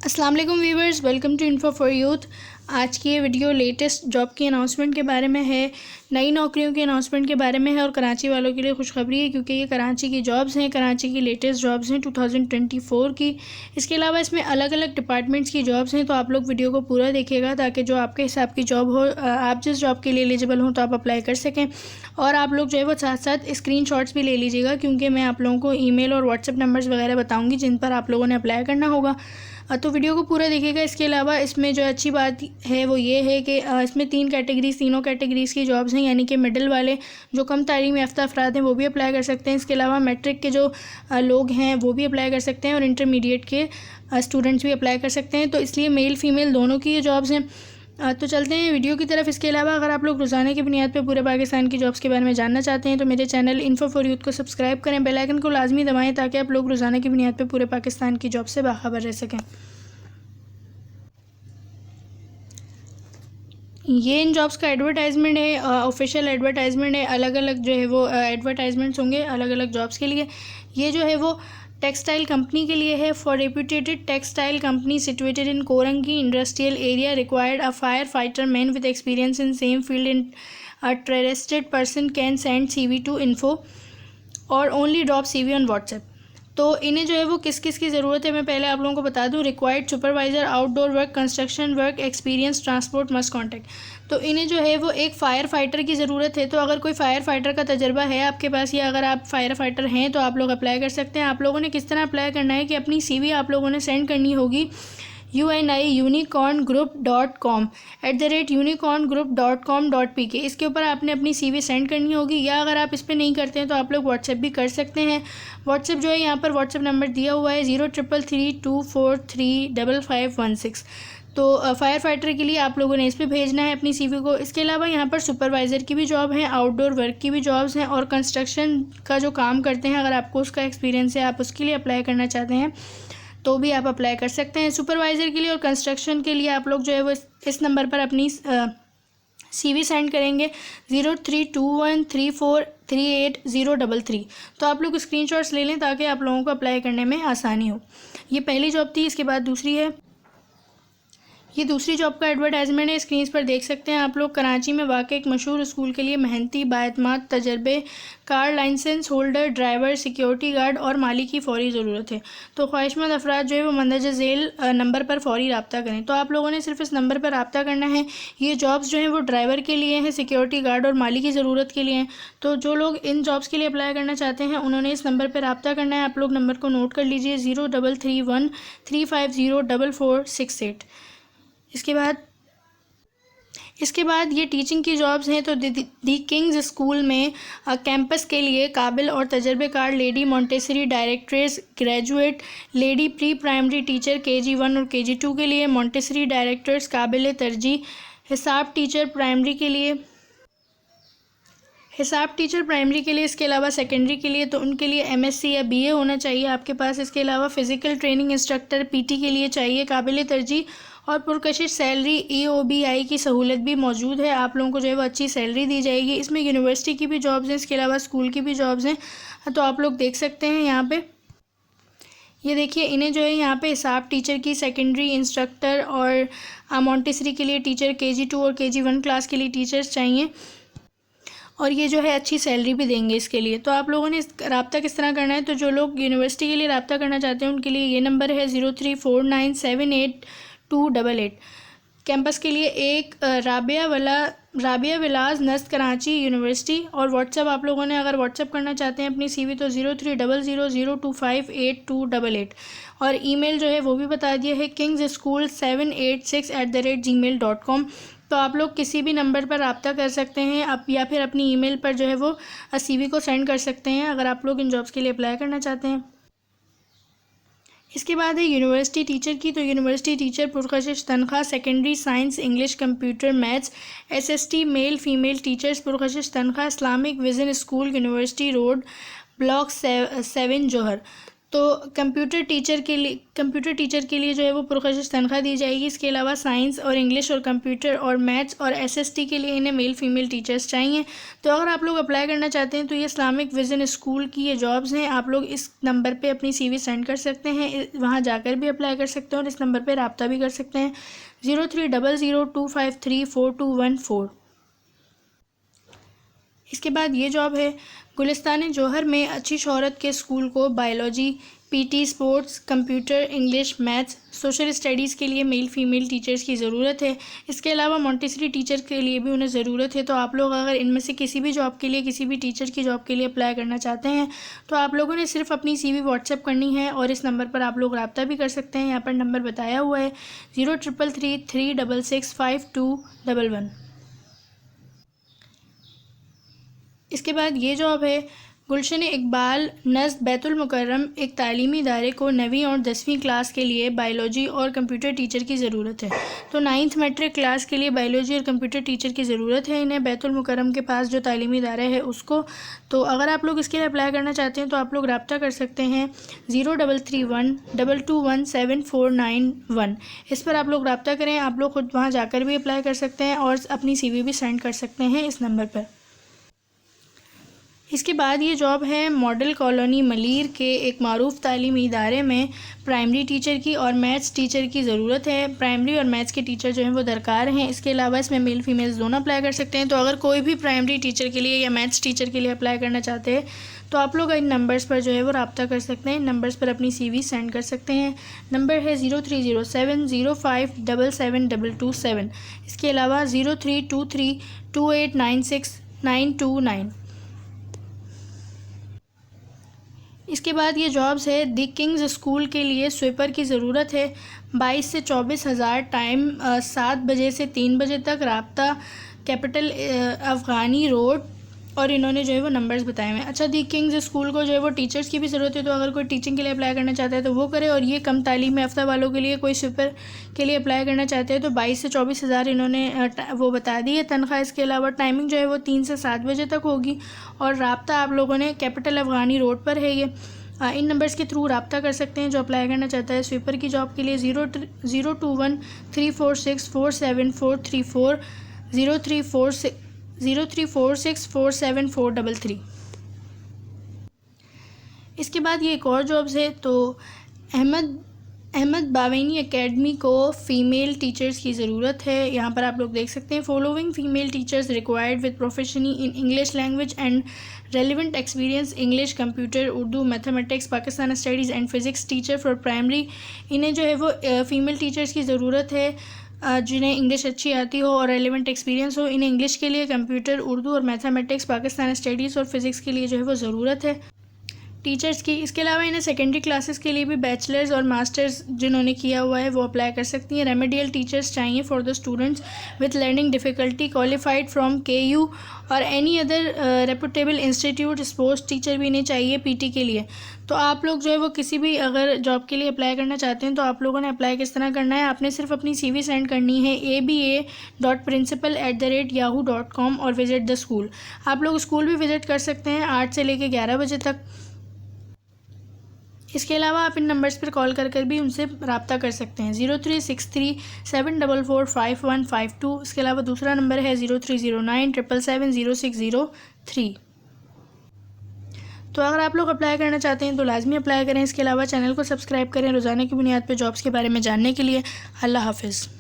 अस्सलाम वालेकुम viewers, welcome to info for youth. आज की ये वीडियो लेटेस्ट जॉब की अनाउंसमेंट के बारे में है, नई नौकरियों की अनाउंसमेंट के बारे में है और कराची वालों के लिए खुशखबरी है क्योंकि ये कराची की जॉब्स हैं, कराची की लेटेस्ट जॉब्स हैं 2024 की। इसके अलावा इसमें अलग अलग डिपार्टमेंट्स की जॉब्स हैं, तो आप लोग वीडियो को पूरा देखिएगा ताकि जो आपके हिसाब की जॉब हो, आप जिस जॉब के लिए एलिजिबल हो तो आप अप्लाई कर सकें। और आप लोग जो है वो साथ साथ स्क्रीनशॉट्स भी ले लीजिएगा क्योंकि मैं आप लोगों को ईमेल और व्हाट्सएप नंबर्स वगैरह बताऊँगी जिन पर आप लोगों ने अप्लाई करना होगा। तो वीडियो को पूरा देखिएगा। इसके अलावा इसमें जो अच्छी बात है वो ये है कि इसमें तीनों कैटेगरीज़ की जॉब्स हैं, यानी कि मिडिल वाले जो कम तालीम याफ्ता अफराद हैं वो भी अप्लाई कर सकते हैं। इसके अलावा मैट्रिक के जो लोग हैं वो भी अप्लाई कर सकते हैं और इंटरमीडिएट के स्टूडेंट्स भी अप्लाई कर सकते हैं। तो इसलिए मेल फीमेल दोनों की ये जॉब्स हैं। तो चलते हैं वीडियो की तरफ। इसके अलावा अगर आप लोग रोज़ाना की बुनियाद पर पूरे पाकिस्तान की जॉब्स के बारे में जानना चाहते हैं तो मेरे चैनल इन्फो फॉर यूथ को सब्सक्राइब करें, बेल आइकन को लाजमी दबाएं ताकि आप लोग रोज़ाना की बुनियाद पर पूरे पाकिस्तान की जॉब से बाखबर रह सकें। ये इन जॉब्स का एडवर्टाइजमेंट है, ऑफिशियल एडवर्टाइजमेंट है। अलग अलग जो है वो एडवर्टाइजमेंट्स होंगे अलग अलग जॉब्स के लिए। ये जो है वो टेक्सटाइल कंपनी के लिए है। For reputed textile company situated in Korangi industrial area required a fire fighter man with experience in same field in a trusted person can send CV to info or only drop CV on WhatsApp. तो इन्हें जो है वो किस किस की ज़रूरत है मैं पहले आप लोगों को बता दूं। Required supervisor, outdoor work, construction work experience, transport must contact. तो इन्हें जो है वो एक फ़ायर फाइटर की ज़रूरत है। तो अगर कोई फ़ायर फाइटर का तजर्बा है आपके पास या अगर आप फ़ायर फाइटर हैं तो आप लोग अप्लाई कर सकते हैं। आप लोगों ने किस तरह अप्लाई करना है कि अपनी CV आप लोगों ने सेंड करनी होगी unicorngroup.com @unicorngroup.com.pk। इसके ऊपर आपने अपनी CV सेंड करनी होगी, या अगर आप इस पर नहीं करते हैं तो आप लोग व्हाट्सएप भी कर सकते हैं। व्हाट्सएप जो है यहाँ पर व्हाट्सएप नंबर दिया हुआ है 033324355516। तो फायर फाइटर के लिए आप लोगों ने इस पर भेजना है अपनी CV को। इसके अलावा यहाँ पर सुपरवाइज़र की भी जॉब है, आउटडोर वर्क की भी जॉब्स हैं और कंस्ट्रक्शन का जो काम करते हैं अगर आपको उसका एक्सपीरियंस है, आप उसके लिए अप्लाई करना चाहते हैं तो भी आप अप्लाई कर सकते हैं। सुपरवाइज़र के लिए और कंस्ट्रक्शन के लिए आप लोग जो है वो इस नंबर पर अपनी CV सेंड करेंगे 032134380333। तो आप लोग स्क्रीनशॉट्स ले लें ताकि आप लोगों को अप्लाई करने में आसानी हो। ये पहली जॉब थी। इसके बाद दूसरी है, ये दूसरी जॉब का एडवर्टाइजमेंट है, स्क्रीन पर देख सकते हैं आप लोग। कराची में वाक़ एक मशहूर स्कूल के लिए मेहनती, बाएतमाद, तजर्बे कार, licence holder, driver, security guard और माली की फ़ौरी ज़रूरत है। तो ख्वाहिशमंद अफराद जो है वो मंदरजा झेल नंबर पर फ़ौरी रब्ता करें। तो आप लोगों ने सिर्फ इस नंबर पर रब्ता करना है। ये जॉब्स जो हैं वो ड्राइवर के लिए हैं, सिक्योरिटी गार्ड और माली की ज़रूरत के लिए हैं। तो जो लोग इन जॉब्स के लिए अप्लाई करना चाहते हैं उन्होंने इस नंबर पर रब्ता करना है। आप लोग नंबर को नोट कर लीजिए 0331350468। इसके बाद ये टीचिंग की जॉब्स हैं। तो दी किंग्स स्कूल में कैंपस के लिए काबिल और तजर्बेकार lady Montessori directress graduate, lady pre primary teacher KG1 और KG2 के लिए, मॉन्टेसरी डायरेक्टर्स काबिल तरजीह, हिसाब टीचर प्राइमरी के लिए, इसके अलावा सेकेंडरी के लिए तो उनके लिए MSc या BA होना चाहिए आपके पास। इसके अलावा फ़िज़िकल ट्रेनिंग इंस्ट्रक्टर PT के लिए चाहिए काबिल तरजीह और पुरकशिश सैलरी EOBI की सहूलत भी मौजूद है। आप लोगों को जो है वो अच्छी सैलरी दी जाएगी। इसमें यूनिवर्सिटी की भी जॉब्स हैं, इसके अलावा स्कूल की भी जॉब्स हैं। तो आप लोग देख सकते हैं यहाँ पे, ये देखिए इन्हें जो है यहाँ पे हिसाब टीचर की, सेकेंडरी इंस्ट्रक्टर और मॉन्टेसरी के लिए टीचर, KG2 और KG1 क्लास के लिए टीचर्स चाहिए और ये जो है अच्छी सैलरी भी देंगे इसके लिए। तो आप लोगों ने रब्ता किस तरह करना है, तो जो लोग यूनिवर्सिटी के लिए रब्ता करना चाहते हैं उनके लिए ये नंबर है 0349782288। कैंपस के लिए एक राबिया विलास नस्त कराची यूनिवर्सिटी। और व्हाट्सएप आप लोगों ने अगर व्हाट्सएप करना चाहते हैं अपनी CV तो 0300025888 और ईमेल जो है वो भी बता दिया है kingschool786@gmail.com। तो आप लोग किसी भी नंबर पर रब्ता कर सकते हैं आप, या फिर अपनी ईमेल पर जो है वो CV को सेंड कर सकते हैं अगर आप लोग इन जॉब्स के लिए अप्लाई करना चाहते हैं। इसके बाद है यूनिवर्सिटी टीचर की। तो यूनिवर्सिटी टीचर पुरकशिश तनख्वाह, secondary science, English, computer, maths, SST male female teachers पुरकशिश तनख्वाह, Islamic Vision School, University Road, Block 7 Jauhar. तो कंप्यूटर टीचर के लिए जो है वो पुरकशिश तनख्वाह दी जाएगी। इसके अलावा साइंस और इंग्लिश और कंप्यूटर और मैथ्स और एसएसटी के लिए इन्हें मेल फीमेल टीचर्स चाहिए। तो अगर आप लोग अप्लाई करना चाहते हैं तो ये इस्लामिक विज़न स्कूल की ये जॉब्स हैं। आप लोग इस नंबर पे अपनी CV सेंड कर सकते हैं, वहाँ जाकर भी अप्लाई कर सकते हैं और इस नंबर पर रब्ता भी कर सकते हैं 030025342114। इसके बाद ये जॉब है गुलिस्तान जौहर में अच्छी शोहरत के स्कूल को biology, PT, sports, computer, English, maths, social studies के लिए मेल फीमेल टीचर्स की ज़रूरत है। इसके अलावा मॉन्टेसरी टीचर के लिए भी उन्हें ज़रूरत है। तो आप लोग अगर इनमें से किसी भी जॉब के लिए, किसी भी टीचर की जॉब के लिए अप्लाई करना चाहते हैं तो आप लोगों ने सिर्फ अपनी CV व्हाट्सएप करनी है और इस नंबर पर आप लोग रब्ता भी कर सकते हैं। यहाँ पर नंबर बताया हुआ है 0333365211। इसके बाद ये जॉब है गुलशन इकबाल नज़्द बैतुल मुकर्रम एक तालीमी इदारे को 9वीं और 10वीं क्लास के लिए बायोलॉजी और कंप्यूटर टीचर की ज़रूरत है। तो 9th मैट्रिक क्लास के लिए बायोलॉजी और कंप्यूटर टीचर की ज़रूरत है इन्हें बैतुल मुकर्रम के पास जो तालीमी इदारा है उसको। तो अगर आप लोग इसके लिए अप्लाई करना चाहते हैं तो आप लोग रब्ता कर सकते हैं 0331221741। इस पर आप लोग रब्ता करें। आप लोग खुद वहाँ जाकर भी अप्लाई कर सकते हैं और अपनी CV भी सेंड कर सकते हैं इस नंबर पर। इसके बाद ये जॉब है मॉडल कॉलोनी मलीर के एक मारूफ तालीमी इदारे में प्राइमरी टीचर की और मैथ्स टीचर की ज़रूरत है। प्राइमरी और मैथ्स के टीचर जो हैं वो दरकार हैं। इसके अलावा इसमें मेल फीमेल्स दोनों अप्लाई कर सकते हैं। तो अगर कोई भी प्राइमरी टीचर के लिए या मैथ्स टीचर के लिए अप्लाई करना चाहते हैं तो आप लोग इन नंबर्स पर जो है वो रब्ता कर सकते हैं। इन नंबर्स पर अपनी CV सेंड कर सकते हैं। नंबर है 030705772227। इसके अलावा 032328969229। इसके बाद ये जॉब्स है द किंग्स स्कूल के लिए स्वीपर की ज़रूरत है। 22 से 24 हज़ार, टाइम 7 बजे से 3 बजे तक, रब्ता कैपिटल अफ़गानी रोड, और इन्होंने जो है वो नंबर्स बताए हुए हैं। अच्छा, दी किंग्स स्कूल को जो है वो टीचर्स की भी ज़रूरत है। तो अगर कोई टीचिंग के लिए अप्लाई करना चाहता है तो वो करे। और ये कम तालीम याफ्ता वालों के लिए कोई स्वीपर के लिए अप्लाई करना चाहते हैं तो 22 से 24 हज़ार इन्होंने वो बता दी है तनख्वाह। इसके अलावा टाइमिंग जो है वो 3 से 7 बजे तक होगी और रब्ता आप लोगों ने कैपिटल अफ़गानी रोड पर है ये। इन नंबर्स के थ्रू रब्ता कर सकते हैं जो अप्लाई करना चाहता है स्वीपर की जॉब के लिए। 02134647434 0346474333। इसके बाद ये एक और जॉब्स है। तो अहमद बावेनी एकेडमी को फ़ीमेल टीचर्स की ज़रूरत है। यहाँ पर आप लोग देख सकते हैं following female teachers required with proficiency in English language and relevant experience, English, computer, Urdu, mathematics, Pakistan studies and physics teacher for primary. इन्हें जो है वो फ़ीमेल टीचर्स की ज़रूरत है जिन्हें इंग्लिश अच्छी आती हो और रेलिवेंट एक्सपीरियंस हो। इन्हें इंग्लिश के लिए, कंप्यूटर, उर्दू और मैथमेटिक्स, पाकिस्तान स्टडीज़ और फिज़िक्स के लिए जो है वो ज़रूरत है टीचर्स की। इसके अलावा इन्हें सेकेंडरी क्लासेस के लिए भी बैचलर्स और मास्टर्स जिन्होंने किया हुआ है वो अप्लाई कर सकती हैं। रेमेडियल टीचर्स चाहिए for the students with learning difficulty qualified from KU और any other reputable institute. Sports teacher भी इन्हें चाहिए PT के लिए। तो आप लोग जो है वो किसी भी अगर जॉब के लिए अप्लाई करना चाहते हैं तो आप लोगों ने अप्लाई किस तरह करना है, आपने सिर्फ अपनी CV सेंड करनी है aba.principal@yahoo.com और विज़िट द स्कूल। आप लोग स्कूल भी विज़िट कर सकते हैं 8 से लेकर 11 बजे तक। इसके अलावा आप इन नंबर्स पर कॉल कर भी उनसे रब्ता कर सकते हैं 036374455152। इसके अलावा दूसरा नंबर है 030977700603। तो अगर आप लोग अप्लाई करना चाहते हैं तो लाजमी अप्लाई करें। इसके अलावा चैनल को सब्सक्राइब करें रोज़ाना की बुनियाद पर जॉब्स के बारे में जानने के लिए। अल्लाह हाफ़िज़।